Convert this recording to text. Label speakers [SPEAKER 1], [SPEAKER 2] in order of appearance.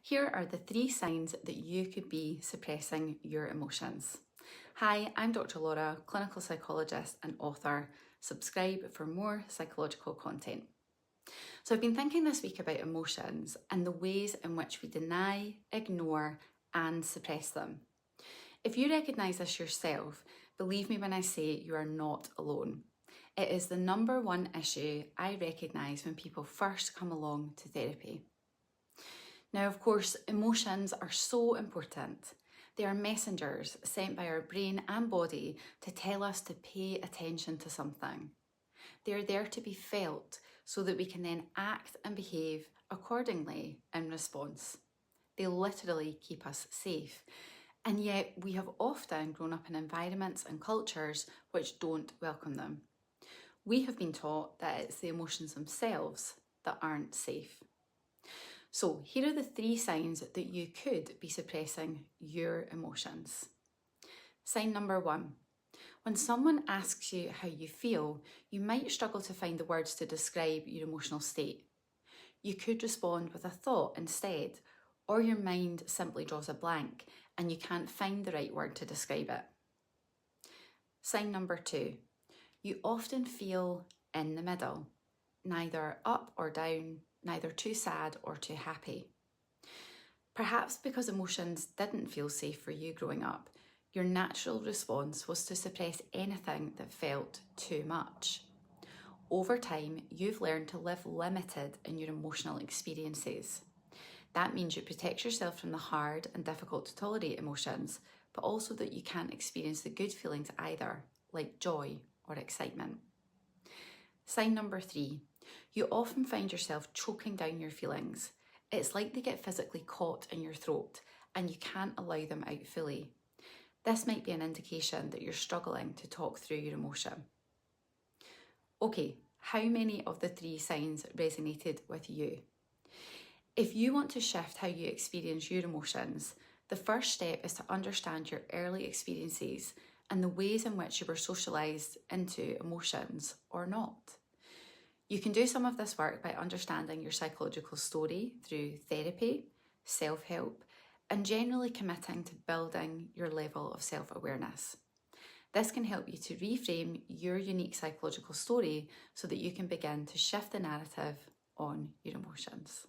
[SPEAKER 1] Here are the 3 signs that you could be suppressing your emotions. Hi, I'm Dr. Laura, clinical psychologist and author. Subscribe for more psychological content. So I've been thinking this week about emotions and the ways in which we deny, ignore and suppress them. If you recognise this yourself, believe me when I say you are not alone. It is the number one issue I recognise when people first come along to therapy. Now, of course, emotions are so important. They are messengers sent by our brain and body to tell us to pay attention to something. They are there to be felt so that we can then act and behave accordingly in response. They literally keep us safe. And yet we have often grown up in environments and cultures which don't welcome them. We have been taught that it's the emotions themselves that aren't safe. So here are the 3 signs that you could be suppressing your emotions. Sign number 1. When someone asks you how you feel, you might struggle to find the words to describe your emotional state. You could respond with a thought instead, or your mind simply draws a blank and you can't find the right word to describe it. Sign number 2. You often feel in the middle, neither up or down, neither too sad or too happy. Perhaps because emotions didn't feel safe for you growing up, your natural response was to suppress anything that felt too much. Over time, you've learned to live limited in your emotional experiences. That means you protect yourself from the hard and difficult to tolerate emotions, but also that you can't experience the good feelings either, like joy or excitement. Sign number 3. You often find yourself choking down your feelings. It's like they get physically caught in your throat and you can't allow them out fully. This might be an indication that you're struggling to talk through your emotion. Okay, how many of the 3 signs resonated with you? If you want to shift how you experience your emotions, the first step is to understand your early experiences and the ways in which you were socialised into emotions or not. You can do some of this work by understanding your psychological story through therapy, self-help, and generally committing to building your level of self-awareness. This can help you to reframe your unique psychological story so that you can begin to shift the narrative on your emotions.